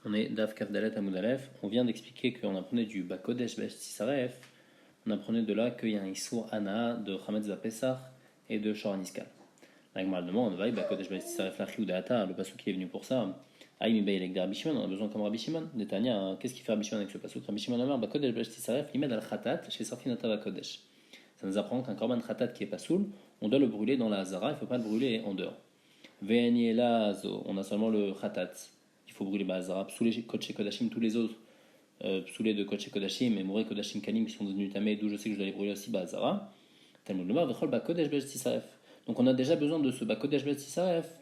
On est Daf Kavdalet Amoud Aleph. On vient d'expliquer qu'on apprenait du Bakodesh Besh Tisaref. On apprenait de là qu'il y a un Issour Ana de Chametz Vapesach et de Shoran Iskal. La Gemara demande Bakodesh Besh Tisaref Lachi ou Data, le pasuk qui est venu pour ça. Aïe mi Baïlek de Rabbi Shimon, on a besoin comme Rabbi Shimon. Netanya, qu'est-ce qu'il fait Rabbi Shimon avec ce pasuk? Rabbi Shimon Amar Bakodesh Besh Tisaref, Limed al Khatat, chez Sarfinata Bakodesh. Ça nous apprend qu'un korban Khatat qui est pas soul, on doit le brûler dans la Hazara, il ne faut pas le brûler en dehors. Ve'eni Elazo, on a seulement le Khatat. Il faut brûler Hazara, psoulé Kodesh Kodashim, tous les autres, psoulé de Kodesh Kodashim et Mouré Kodashim Kalim qui sont devenus tamés, d'où je sais que je dois les brûler aussi Hazara. Talmud Lomar, Vechol Bakodesh Besh Tisaref. Donc on a déjà besoin de ce Bakodesh Besh Tisaref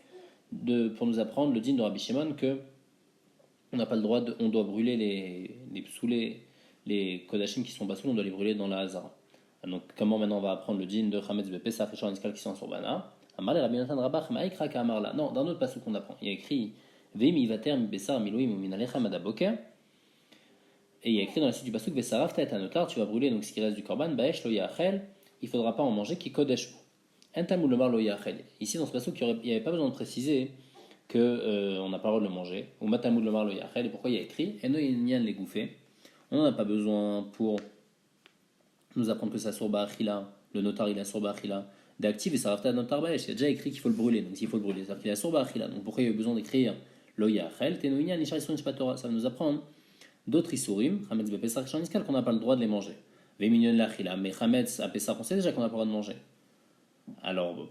pour nous apprendre le din de Rabbi Shimon que on n'a pas le droit on doit brûler les psoulés, les Kodashim qui sont pas soul, on doit les brûler dans la Hazara. Donc comment maintenant on va apprendre le din de Chametz Vepesach et Shoran Iskal qui sont en Sorbana? Amar Rabbi Natan Rabach Ma'ikra Ka'amarla. Non, dans notre passage qu'on apprend, il y a écrit Ve'imi Vater Mibesar Miloim Uminalecha Madaboker. Et il y a écrit dans la suite du pasuk Vesarafta et Anotar, tu vas brûler donc ce qui reste du korban, Baesh lo yachel, il ne faudra pas en manger qui kodesh. Entamou lomar lo yachel. Ici dans ce pasuk, il n'y avait pas besoin de préciser qu'on n'a pas le droit de le manger. Ou matamou lomar lo yachel. Et pourquoi il y a écrit Eno yinyan les gouffés. On n'en a pas besoin pour nous apprendre que ça surba achila, le notar il a surba achila. D'actif et sarafta notar baesh. Il y a déjà écrit qu'il faut le brûler. Donc s'il faut le brûler, c'est-à-dire qu'il a surba achila. Donc pourquoi il y a eu besoin d'écrire lo yachel Teno yinyan nishar yisron shpatora. Ça va nous apprendre d'autres isurim, Chametz Bepesach et Shoran Iskal, qu'on n'a pas le droit de les manger. Ve'minyon lachila, mais Chametz à Pesach, on sait déjà qu'on n'a pas le droit de manger. Alors,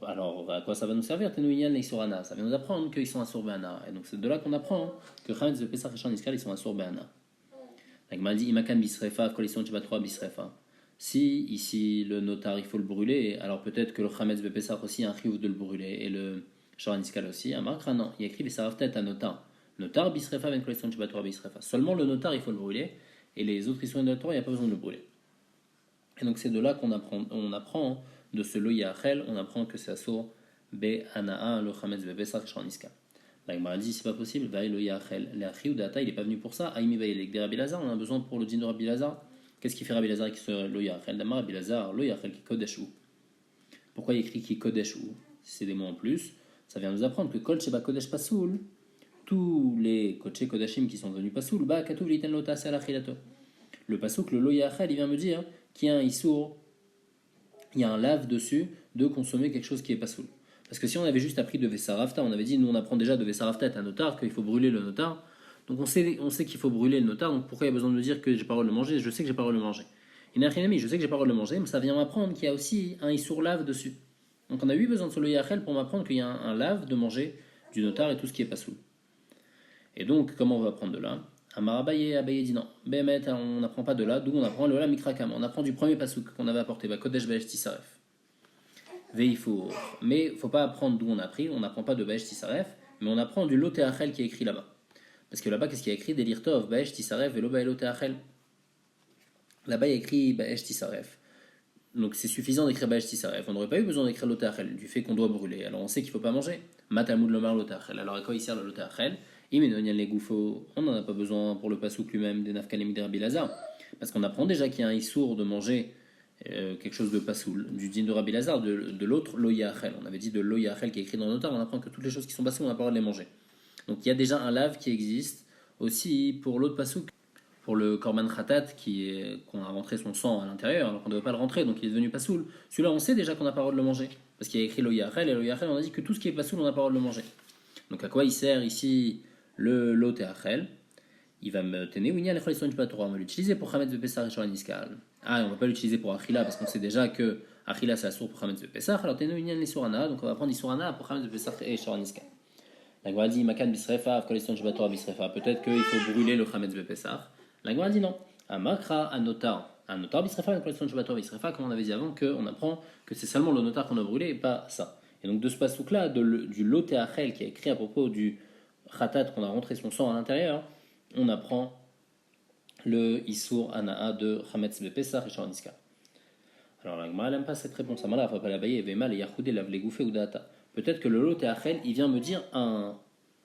à quoi ça va nous servir? Tenouinyan et Surana, ça vient nous apprendre qu'ils sont à Sorbana. Et donc c'est de là qu'on apprend que Chametz Bepesach et Shoran Iskal, ils sont à Sorbana. La Gemara dit Imakan bisrefa, coalition Shabbat 3 bisrefa. Si ici le notar il faut le brûler, alors peut-être que le Chametz Bepesach aussi a un chiyuv de le brûler et le Shoran Iskal aussi. Amarkra non, il y a écrit Vesaraftet à notar. Notar bisrefa ben collection de Shabbat bisrefa. Seulement le notar il faut le brûler et les autres issues de la Torah il n'y a pas besoin de le brûler. Et donc c'est de là qu'on apprend de ce lo yachel, on apprend que c'est assour be anaa le chametz bepesach Shoran Iskal. La Gemara dit c'est pas possible, va lo yachel le achi ou data il est pas venu pour ça. Aïmi va yelek de Rabbi Lazar, on a besoin pour le din de Rabbi Lazar. Qu'est-ce qu'il fait Rabbi Lazar qui se lo yachel? D'amar Rabbi Lazar lo yachel qui kodeshu. Pourquoi il écrit qui kodeshu? C'est des mots en plus. Ça vient nous apprendre que kol sheba kodesh pasoul. Tous les Kodesh Kodashim qui sont devenus pasoul, bah katouv liten lota c'est alachilato. Le pasouk, le lo yachel, il vient me dire qu'il y a un issour, il y a un lave dessus de consommer quelque chose qui est pasoul. Parce que si on avait juste appris de Vesarafta, on avait dit, nous on apprend déjà de Vesarafta et un notar qu'il faut brûler le notar. Donc on sait qu'il faut brûler le notar, donc pourquoi il y a besoin de me dire que j'ai pas le droit de le manger? Je sais que j'ai pas le droit de le manger. Il n'a rien mis, je sais que j'ai pas le droit de le manger, mais ça vient m'apprendre qu'il y a aussi un issour lave dessus. Donc on a eu besoin de ce lo yachel pour m'apprendre qu'il y a un lave de manger du notar et tout ce qui est pasoul. Et donc, comment on va apprendre de là? Amar Abaye dit non. Bémet, on n'apprend pas de là, d'où on apprend le la mikrakam. On apprend du premier pasouk qu'on avait apporté, Kodesh Baesh Tisaref. Veifo. Mais il ne faut pas apprendre d'où on a appris, on n'apprend pas de Baesh Tisaref, mais on apprend du Lote Achel qui est écrit là-bas. Parce que là-bas, qu'est-ce qu'il y a écrit? Delir Tov, Baesh Tisaref, Velo Bae Lote Achel. Là-bas, il y a écrit Baesh Tisaref. Donc c'est suffisant d'écrire Baesh Tisaref. On n'aurait pas eu besoin d'écrire Lote Achel, du fait qu'on doit brûler. Alors on sait qu'il ne faut pas manger. Matamud Lomar Lote Achel. Alors à quoi il sert le Lote Achel? On n'en a pas besoin pour le pasouk lui-même des nafkalim de Rabbi Lazar, parce qu'on apprend déjà qu'il y a un issour de manger quelque chose de pasoul, du din de Rabbi Lazar, de l'autre lo yachel. On avait dit de lo yachel qui est écrit dans le notar, on apprend que toutes les choses qui sont pasoul, on n'a pas le droit de les manger. Donc il y a déjà un lave qui existe aussi pour l'autre pasouk, pour le korban khatat qu'on a rentré son sang à l'intérieur, alors qu'on ne devait pas le rentrer, donc il est devenu pasoul. Celui-là, on sait déjà qu'on n'a pas le droit de le manger, parce qu'il y a écrit lo yachel, et lo yachel, on a dit que tout ce qui est pasoul, on n'a pas le droit de le manger. Donc à quoi il sert ici le lot Achel? Il va me tenir Winyan Lechol Yisron Shpat Torah. On va l'utiliser pour Chametz Bepesach et Shoran Iskal. Ah, on va pas l'utiliser pour Achila parce qu'on sait déjà que Achila c'est assour pour Chametz Bepesach. Alors tenez Winyan Lesurana, donc on va prendre Isurana pour Chametz Bepesach et Shoran Iskal. La Gemara dit Makan Bisrefa, Avkol Yisron Shpat Torah Bisrefa. Peut-être qu'il faut brûler le Chametz Bepesach. La Gemara dit non. Amakra Anotar. Un notar Bisrefa, Avkol Yisron Shpat Torah Bisrefa, comme on avait dit avant, qu'on apprend que c'est seulement le notar qu'on a brûlé et pas ça. Et donc de ce pasouk là, du lot Achel qui est écrit à propos du Khatat qu'on a rentré son sang à l'intérieur, on apprend le Issour Anaa de Chametz Bepesach et Shoran Iskal. Alors la Gemara n'aime pas cette réponse. Amala va pas la bailler, Vema le Yachoudé lave les gouffés ou data. Peut-être que le lot Achel, il vient me dire un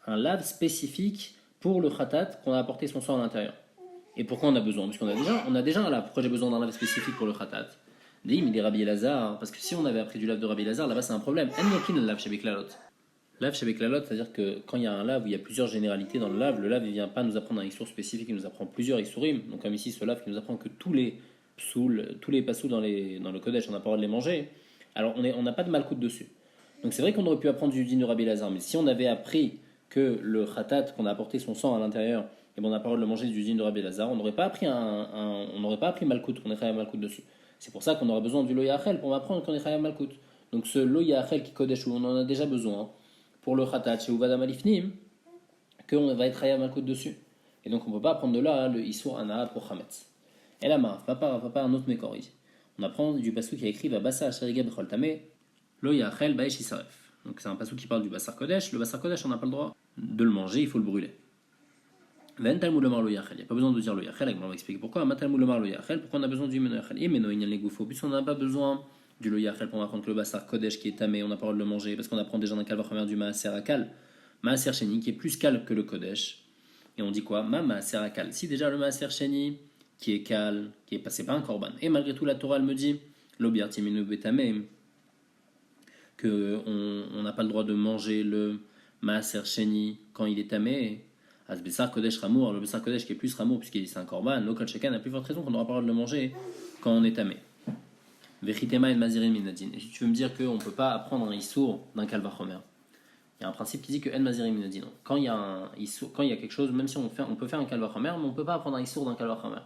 lave spécifique pour le Khatat qu'on a apporté son sang à l'intérieur. Et pourquoi on a besoin? Parce qu'on a déjà un lave. Pourquoi j'ai besoin d'un lave spécifique pour le Khatat? Dit, il dit Rabbi Lazar, parce que si on avait appris du lave de Rabbi Lazar, là-bas c'est un problème. En yakin le lave chez Biklalot. Lave chez Beklalot, c'est-à-dire que quand il y a un lave où il y a plusieurs généralités dans le lave, il ne vient pas nous apprendre un issour spécifique, il nous apprend plusieurs issourim. Donc, comme ici, ce lave qui nous apprend que tous les passous dans le Kodesh, on n'a pas le droit de les manger. Alors, on n'a pas de malcoute dessus. Donc, c'est vrai qu'on aurait pu apprendre du din de Rabbi Lazar, mais si on avait appris que le khatat, qu'on a apporté son sang à l'intérieur, et ben on n'a pas le droit de le manger du din de Rabbi Lazar, on n'aurait pas appris on n'aurait pas appris malcoute, qu'on est chayav malcoute dessus. C'est pour ça qu'on aura besoin du lo yachel pour apprendre qu'on est chayav malcoute. Donc, ce lo yachel qui Kodesh, où on en a déjà besoin, pour le khatat chez Uvada Malifnim, qu'on va être chayav malkout dessus. Et donc on ne peut pas apprendre de là le issour ana pour chametz. Et là, papa un autre mécori. On apprend du passou qui a écrit va bassa asherigé bechol tamé lo yachel baesh isaref. Donc c'est un passou qui parle du bassar kodesh. Le bassar kodesh, on n'a pas le droit de le manger, il faut le brûler. Ven talmud lomar lo yachel. Il n'y a pas besoin de dire lo yachel. On va expliquer pourquoi. Ma talmud lomar lo yachel. Pourquoi on a besoin du meno yachel. Et meno inyan les goufo. Puisqu'on n'a pas besoin du lo yachel pour apprendre que le bassar kodesh qui est tamé, on n'a pas le droit de le manger parce qu'on apprend déjà dans le calvachomer du maaser akal. Maaser sheni qui est plus calme que le kodesh. Et on dit quoi? Maaser akal. Si déjà le maaser sheni qui est calme, qui est passé par un korban. Et malgré tout la Torah elle me dit lo biartiminu betamé que on n'a pas le droit de manger le maaser sheni quand il est tamé. As Bessar Kodesh Ramour, le Bessar Kodesh qui est plus Ramour puisqu'il c'est un korban, Lokal Shekan a plus forte raison qu'on n'aura pas le droit de le manger quand on est tamé. Vechitema et Mazirin Minadin. Et si tu veux me dire qu'on ne peut pas apprendre un issour d'un kalvachomer, il y a un principe qui dit que En Mazirin Minadin. Quand il y a un issour, quand il y a quelque chose, même si on peut faire un kalvachomer, mais on ne peut pas apprendre un issour d'un kalvachomer.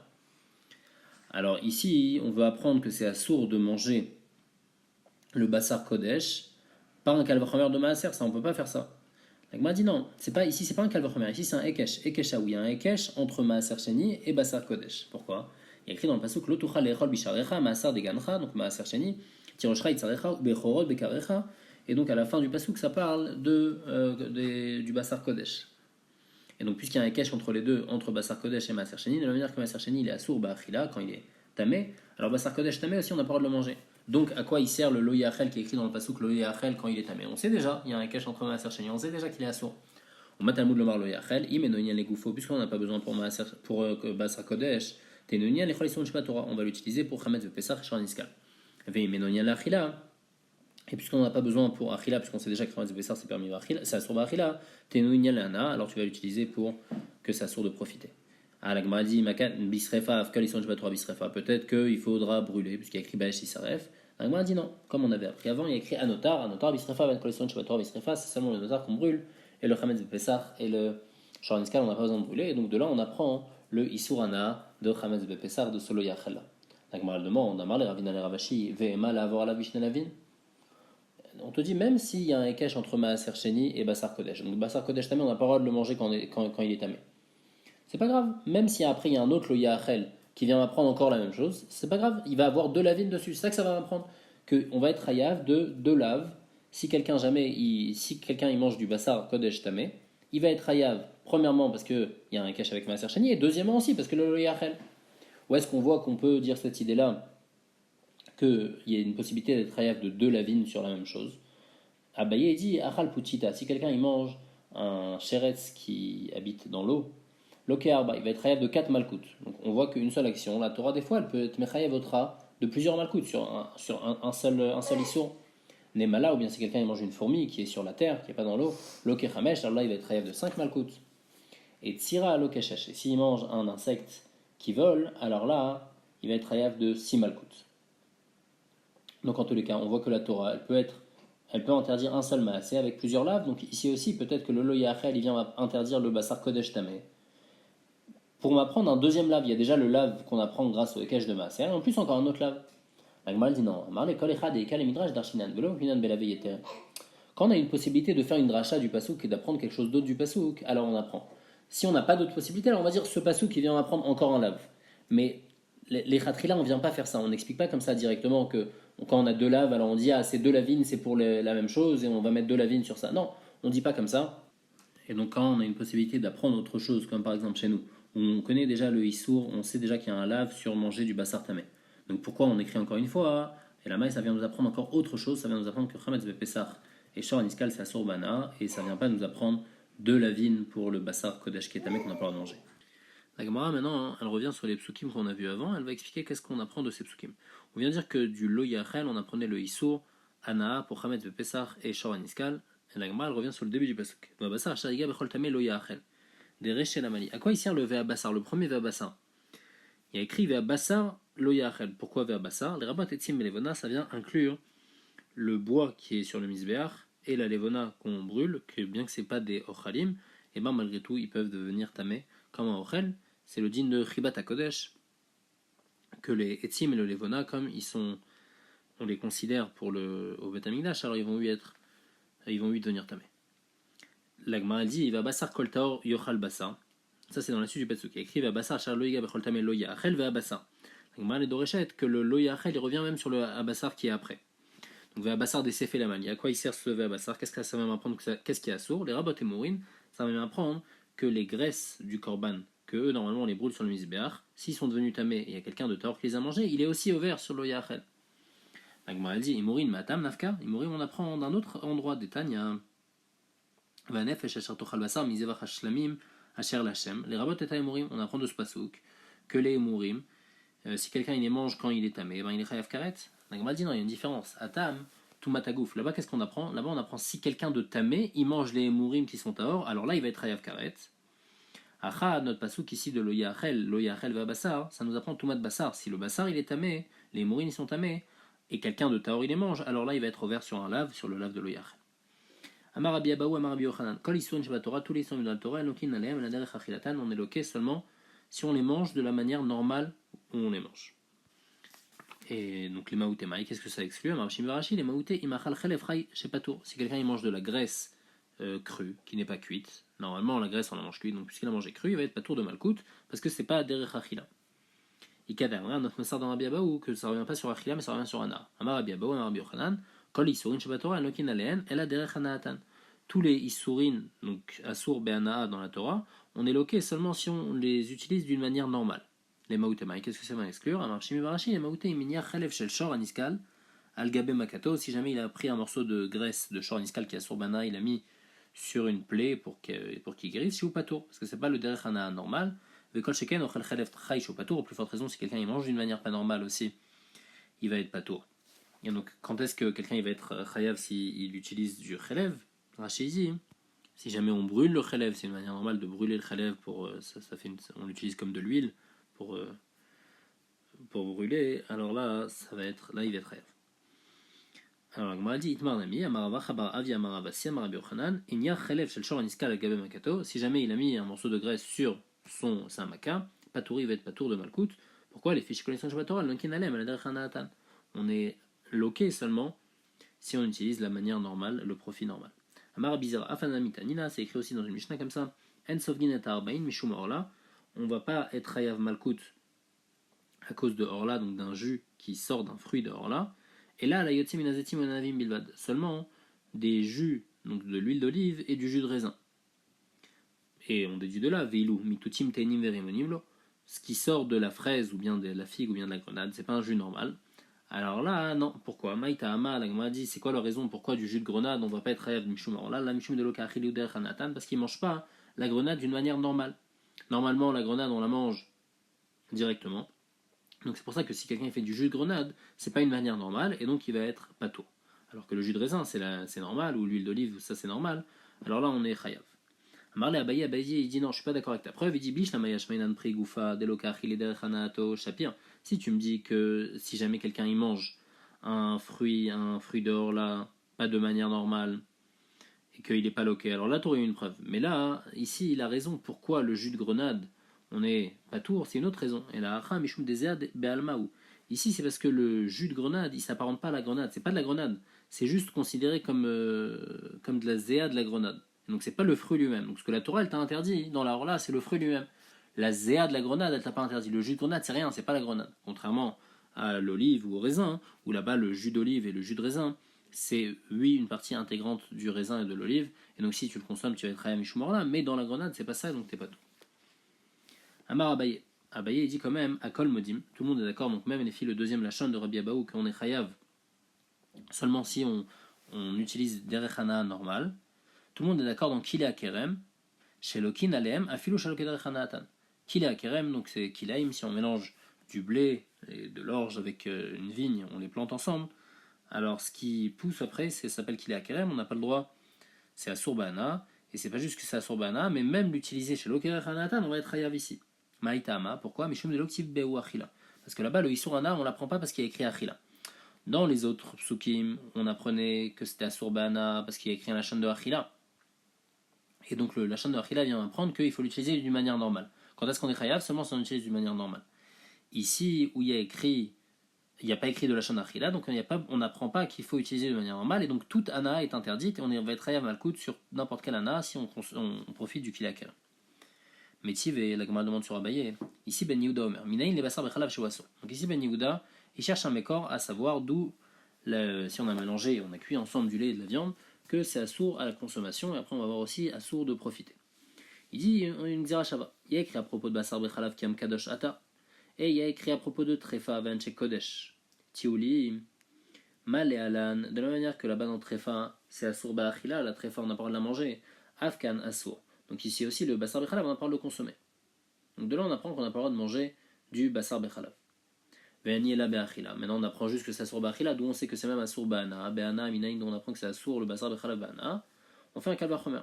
Alors ici, on veut apprendre que c'est assour de manger le Bassar Kodesh par un kalvachomer de Maaser, ça on ne peut pas faire ça. Donc m'a dit non, c'est pas un calvachomer, ici c'est un ekesh, ekeshaou, il y a un ekesh entre maaser sheni et basar kodesh. Pourquoi? Il y a écrit dans le pasuk lotucha lechol bisharecha maaser degancha, donc maaser sheni, tiroshra itzarecha bechorot bekarecha, et donc à la fin du pasuk ça parle du basar kodesh. Et donc puisqu'il y a un ekesh entre les deux, entre basar kodesh et maaser sheni, de la même manière que maaser sheni il est assour ba'achila quand il est tamé, alors basar kodesh tamé aussi on n'a pas le droit de le manger. Donc, à quoi il sert le lo yachel qui est écrit dans le pasuk lo yachel quand il est tamé? On sait déjà, il y a un cache entre maaser sheni, on sait déjà qu'il est assour. On met Talmud lomar lo yachel, imenonia les goufo, puisqu'on n'a pas besoin pour basar kodesh, tenonia les cholisson sheba Torah, on va l'utiliser pour chametz pesach et shoraniskal. Ve imenonia l'achila, et puisqu'on n'a pas besoin pour achila, puisqu'on sait déjà que chametz pesach c'est permis c'est assour b'achila, tenonia l'ana, alors tu vas l'utiliser pour que c'est assour de profiter. Ah, la Gemara dit bisrefa, bisrefa. Peut-être qu'il faudra brûler, puisqu'il y a écrit Baesh Isaref. La Gemara dit non, comme on avait appris avant, il y a écrit Anotar, bisrefa, bisrefa, c'est seulement le notar qu'on brûle, et le Chametz Bepesach et le Shoraniskal, on n'a pas besoin de brûler, et donc de là on apprend le Isurana de Chametz Bepesach de Solo Yachel. La Gemara demande, on a marre les Ravina les Ravashi, Ve'ema la avoir la Vishna Lavin. On te dit même s'il y a un Ekesh entre Maaser Sheni et Basar Kodesh. Donc Basar Kodesh tamé, on n'a pas le droit de le manger quand il est tamé. C'est pas grave, même si après il y a un autre lo yachel qui vient m'apprendre encore la même chose, c'est pas grave, il va avoir deux lavines dessus, c'est ça que ça va m'apprendre, qu'on va être hayav de deux laves, si quelqu'un il mange du bassar kodesh tamé, il va être hayav, premièrement parce qu'il y a un cache avec maaser sheni, et deuxièmement aussi parce que le lo yachel. Où est-ce qu'on voit qu'on peut dire cette idée-là, qu'il y a une possibilité d'être hayav de deux lavines sur la même chose? Abaye dit, achal puchita, si quelqu'un il mange un sheretz qui habite dans l'eau, Lokearba, il va être chayav de 4 malkout. Donc on voit qu'une seule action, la Torah des fois elle peut être mechayav otra de plusieurs malkout sur un seul issour. Nemala, ou bien si quelqu'un il mange une fourmi qui est sur la terre, qui n'est pas dans l'eau, Lokechamesh, alors là il va être chayav de 5 malkout. Et Tsira Lokeshesh, et s'il mange un insecte qui vole, alors là il va être chayav de 6 malkout. Donc en tous les cas, on voit que la Torah elle peut interdire un seul maasé avec plusieurs laves. Donc ici aussi, peut-être que le lo yachel il vient interdire le basar kodesh tamé. Pour m'apprendre un deuxième lave, il y a déjà le lave qu'on apprend grâce au cache de maaser, et en plus encore un autre lave. La Gemara dit non. Quand on a une possibilité de faire une dracha du pasouk et d'apprendre quelque chose d'autre du pasouk, alors on apprend. Si on n'a pas d'autre possibilité, alors on va dire ce pasouk qui vient apprendre encore un lave. Mais les khatrila, on ne vient pas faire ça. On n'explique pas comme ça directement que quand on a deux laves, alors on dit ah c'est deux lavines, c'est pour la même chose et on va mettre deux lavines sur ça. Non, on ne dit pas comme ça. Et donc quand on a une possibilité d'apprendre autre chose, comme par exemple chez nous, on connaît déjà le issour, on sait déjà qu'il y a un lave sur manger du bassar tamé. Donc pourquoi on écrit encore une fois? Et la maille, ça vient nous apprendre encore autre chose, ça vient nous apprendre que Chametz Bepesach et Shor Niskal c'est Asur Bana, et ça vient pas nous apprendre de la vigne pour le bassar Kodesh qui est tamé qu'on n'a pas le droit de manger. La Gemara maintenant, elle revient sur les psukim qu'on a vus avant, elle va expliquer qu'est-ce qu'on apprend de ces psukim. On vient dire que du lo yachel, on apprenait le issour, Ana pour Chametz Bepesach et Shor Niskal, Et la Gemara, elle revient sur le début du pasuk. Ve'abassar shariga bechol tameh lo ya'achel. Des reshel amali. À quoi il sert le ve'abassar, le premier ve'abassar? Il y a écrit ve'abassar lo ya'achel. Pourquoi ve'abassar? Les rabbins etzim et levona, ça vient inclure le bois qui est sur le misbéach et la levona qu'on brûle, que bien que c'est pas des ochalim, et ben malgré tout ils peuvent devenir tamés comme un ochel. C'est le din de Chibat HaKodesh que les etzim et le levona, comme on les considère pour le au Beth Amikdash, alors ils vont lui devenir tamés. L'Agma dit il va bassar kol taor yochal bassar. Ça c'est dans la suite du Petsuk. Il y a écrit va bassar char loïga bechol tamé loïa achel va bassar. L'Agma est d'Orechet que le loïa achel il revient même sur le abassar qui est après. Donc Ve'abassar des Sefé Lamani. À quoi il sert ce Ve'abassar? Qu'est-ce que ça va m'apprendre? Qu'est-ce qui est assourd? Les rabbot et mourines, ça va m'apprendre que les graisses du korban, que eux normalement on les brûle sur le misbéach, s'ils sont devenus tamés et il y a quelqu'un de tort qui les a mangés, il est aussi ouvert sur le yachel. L'Agma dit Imourine matam nafka. Imourine on apprend d'un autre endroit des Tanya. Vanef et tochal basar mizevach hashlamim asher lachem. Les rabbot et Imourine, on apprend de ce pasouk que les Imourine, si quelqu'un il les mange quand il est tamé, ben il est chayav karet. La Gemara dit non, il y a une différence. Atam, tout matagouf. Là-bas, qu'est-ce qu'on apprend? Là-bas, on apprend si quelqu'un de tamé, il mange les mourim qui sont tahor, alors là, il va être chayav karet. Acha, notre pasouk ici de loyachel va bassar, ça nous apprend tout mat bassar. Si le bassar il est tamé, les mourim ils sont tamés, et quelqu'un de tahor il les mange, alors là, il va être ouvert sur un lave, sur le lave de loyachel. Amar Rabbi Abaou, Amar Rabbi Yochanan. Kol isurin shabbat Torah, tous les sons de la Torah, lokin aleem, la derech achilatan, on est loqué seulement si on les mange de la manière normale où on les mange. Et donc les maouté maï, qu'est-ce que ça exclut? Les maouté imachal chelefraï chez patour. Si quelqu'un il mange de la graisse crue, qui n'est pas cuite, normalement la graisse on la mange cuite, donc puisqu'il a mangé cru, il va être patour de malkout, parce que c'est pas derech achila. Ikadam, notre massar dans Rabbi Abaou, que ça revient pas sur achila, mais ça revient sur ana. Amar Rabbi Abaou, Amar Rabbi Yochanan, kol isurin chez Torah, nokin aleen, ela derech anaatan. Tous les isurin, donc asur be'anaa dans la Torah, on est loqué seulement si on les utilise d'une manière normale. Les maouté maï, qu'est-ce que ça va exclure? Alors, Shimi Barashi, les maouté, iminia chalef shel shor aniskal, al gabe makato, si jamais il a pris un morceau de graisse de shor aniskal qui a sur bana, il a mis sur une plaie pour qu'il guérisse, chez ou patour, parce que c'est pas le derech hana normal. Vekol sheken, ochel chalef chay ou patour, au plus forte raison, si quelqu'un il mange d'une manière pas normale aussi, il va être patour. Et donc, quand est-ce que quelqu'un il va être chayav s'il utilise du chalev? Rashi, si jamais on brûle le chalev, c'est une manière normale de brûler le chalev pour on l'utilise comme de l'huile pour brûler, alors là, il va être rêve. Alors, la dit Itmar Nami, Amarava Chabar Avi Amaravasi, Amarabi Ochanan, Inya Chelev Shel Shor Aniskal Gabe Makato, si jamais il a mis un morceau de graisse sur sa maka, Patouri va être patour de Malkout. Pourquoi? Les fiches connaissance Shabbat Torah, Lonkin Alem, Aladar Hanatan. On est loqué seulement si on utilise la manière normale, le profit normal. Amar Bizar Afanamitanina, c'est écrit aussi dans une Mishnah comme ça, En Sovgin et Arbain, Mishum Orla, on va pas être Hayav Malkout à cause de Orla, donc d'un jus qui sort d'un fruit de Orla. Et là, la Yotzim Inazetim Onavim Bilvad, seulement des jus, donc de l'huile d'olive et du jus de raisin. Et on déduit de là, Veilou, Mitutim Teinim Verimonimlo, ce qui sort de la fraise ou bien de la figue ou bien de la grenade, c'est pas un jus normal. Alors là, non, pourquoi? Maïta Ama, la Gemara dit, c'est quoi la raison pourquoi du jus de grenade on va pas être Hayav Mishum Orla, la Mishum de Loka Achilou Der Hanatan, parce qu'ils mangent pas la grenade d'une manière normale. Normalement, la grenade, on la mange directement. Donc c'est pour ça que si quelqu'un fait du jus de grenade, c'est pas une manière normale et donc il va être patour. Alors que le jus de raisin c'est normal, ou l'huile d'olive ça c'est normal. Alors là on est chayav. Amarle Abaye, il dit non je suis pas d'accord avec ta preuve. Il dit bish la mayash mainan pri goufa delokach il eder hanato shapir. Si tu me dis que si jamais quelqu'un y mange un fruit d'or là pas de manière normale et qu'il est pas loqué, alors là tu aurais une preuve. Mais là ici il a raison. Pourquoi le jus de grenade on est patour, c'est une autre raison. Et la acha mishum desea be'almaou. Ici, c'est parce que le jus de grenade, il s'apparente pas à la grenade. C'est pas de la grenade. C'est juste considéré comme de la zéa de la grenade. Donc c'est pas le fruit lui-même. Donc ce que la Torah elle t'a interdit dans la Orla, c'est le fruit lui-même. La zéa de la grenade, elle t'a pas interdit. Le jus de grenade, c'est rien, c'est pas la grenade. Contrairement à l'olive ou au raisin, où là-bas le jus d'olive et le jus de raisin, c'est oui une partie intégrante du raisin et de l'olive. Et donc si tu le consommes, tu vas être mishum orla. Mais dans la grenade, c'est pas ça, donc t'es pas tout. Amar Abaye. Abaye il dit quand même, Akol Modim, tout le monde est d'accord, donc même les filles, le deuxième lachon de Rabbi Abaou, qu'on est chayav, seulement si on utilise derechana normal, tout le monde est d'accord dans Kile Akerem, chez Lokin Aleem, Afilou Shaloké derechana atan. Kile Akerem, donc c'est Kilaim, si on mélange du blé et de l'orge avec une vigne, on les plante ensemble, alors ce qui pousse après, ça s'appelle Kile Akerem, on n'a pas le droit c'est Asur Bana, et c'est pas juste que c'est Asur Bana, mais même l'utiliser chez l'Okerech Hanatan, on va être Hayav ici. Maïtama, pourquoi Mishum de l'Oktiv Be'u Achila. Parce que là-bas, le Isur Hana, on l'apprend pas parce qu'il y a écrit Achila. Dans les autres psukim, on apprenait que c'était Asur Bana parce qu'il y a écrit un lachan de Achila. Et donc la chaîne de Achila vient apprendre qu'il faut l'utiliser d'une manière normale. Quand est-ce qu'on est chayav? Seulement si on l'utilise d'une manière normale. Ici, où il y a écrit, il n'y a pas écrit de la chaîne d'Achila, donc on n'apprend pas qu'il faut utiliser de manière normale, et donc toute ana est interdite, et on va être chayav malkout sur n'importe quelle ana si on profite du kilakal. Métiv et la Gemara demande sur Abaye. Ici Ben Yehuda Omer. Minaïn les basar bechalav shewaso. Donc ici Ben Yehuda, il cherche un mécor à savoir d'où, si on a mélangé, on a cuit ensemble du lait et de la viande, que c'est assourd à la consommation, et après on va voir aussi assourd de profiter. Il dit une Xera Shava. Il y a écrit à propos de basar bechalav kiam kadosh ata, et il y a écrit à propos de trefa venche kodesh. Tiouli, mal et alan, de la même manière que là-bas dans trefa, c'est assourd ba'achila, la trefa on n'a pas le droit de la manger, afkan assourd. Donc ici aussi, le basar bechalav, on n'a pas le droit de le consommer. Donc de là, on apprend qu'on n'a pas le droit de manger du basar bechalav. Ve'ani ela be'achila. Maintenant, on apprend juste que c'est assour ba'achila, d'où on sait que c'est même assour ba'ana. Be'ana, minaïn, d'où on apprend que c'est assour le basar bechalav ba'ana. On fait un kalvachomer.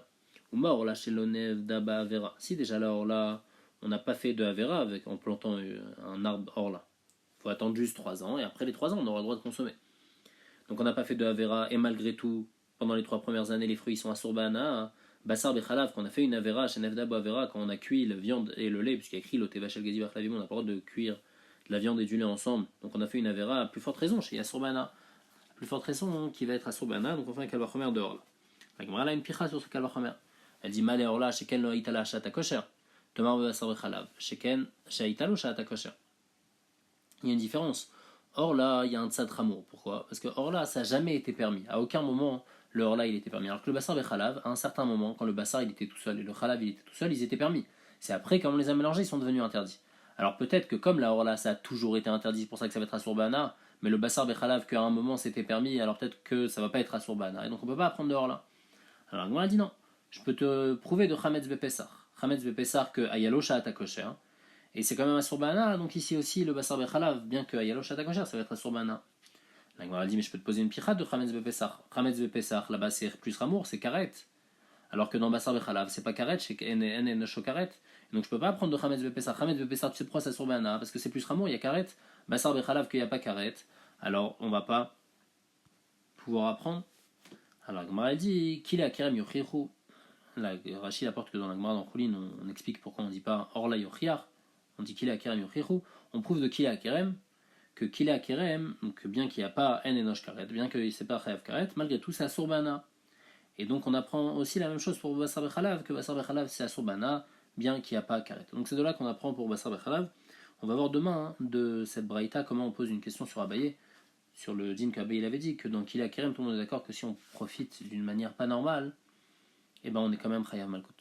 Uma orla shelonev daba avera. Si déjà là, orla, on n'a pas fait de avera en plantant un arbre orla. Il faut attendre juste 3 ans, et après les 3 ans, on aura le droit de consommer. Donc on n'a pas fait de avera, et malgré tout, pendant les 3 premières années, les fruits sont assour ba'ana. Basar bechalav, quand on a fait une avera, chez Nefdabo avera, quand on a cuit la viande et le lait, puisqu'il y a écrit l'oteva shel gedi bachlavim, on n'a pas le droit de cuire de la viande et du lait ensemble. Donc on a fait une avera à plus forte raison chez Asur Bana. Plus forte raison qui va être Asur Bana, donc on fait un kalvachomer dehors là. La Gemara a une picha sur ce kalvachomer. Elle dit Malé orla, sheken lo haïtala shata kosher. Tomar basar bechalav, sheken shaitalo shata kosher. Il y a une différence. Or là, il y a un tzad ramour. Pourquoi? Parce que or là, ça n'a jamais été permis. À aucun moment, le or là, il était permis. Alors que le basar bechalav, à un certain moment, quand le basar il était tout seul et le chalav il était tout seul, ils étaient permis. C'est après, quand on les a mélangés, ils sont devenus interdits. Alors peut-être que comme la or là, ça a toujours été interdit, c'est pour ça que ça va être asur bana, mais le basar bechalav, qu'à un moment c'était permis, alors peut-être que ça va pas être asur bana. Et donc on peut pas apprendre de or là. Alors moi, elle dit non. Je peux te prouver de chametz bepesar. Chametz bepesar que ayalo sha'ata kosher. Et c'est quand même Asur Bana, donc ici aussi le Basar Bechalav, bien que Ayalo Shata Kosher, ça va être Asur Bana. La Gemara dit, mais je peux te poser une pichade de Chametz Bepesach. Chametz Bepesach, là-bas c'est plus Ramour, c'est Karet. Alors que dans Basar Bechalav, c'est pas Karet, c'est En Karet. Donc je peux pas prendre de Chametz Bepesach. Chametz Bepesach, tu sais pourquoi c'est Asur Bana? Parce que c'est plus Ramour, il y a Karet. Basar Bechalav, qu'il n'y a pas Karet. Alors on va pas pouvoir apprendre. Alors la Gemara dit, Kile Akerem Yochichu. Là, Rachid apporte que dans la Gemara dans Choulin, on explique pourquoi on dit pas Orla Yochiar. On dit Kila Kerem Yochichu, on prouve de Kila Kerem que Kila Kerem, donc bien qu'il n'y a pas En Enosh Karet, bien qu'il ne sait pas Chayav Karet, malgré tout c'est Asur Bana. Et donc on apprend aussi la même chose pour Basar Bechalav, que Basar Bechalav c'est Asur Bana, bien qu'il n'y a pas Karet. Donc c'est de là qu'on apprend pour Basar Bechalav. On va voir demain de cette Braïta comment on pose une question sur Abaye, sur le din qu'Abaye avait dit, que dans Kila Kerem tout le monde est d'accord que si on profite d'une manière pas normale, et ben on est quand même Chayav Malkout.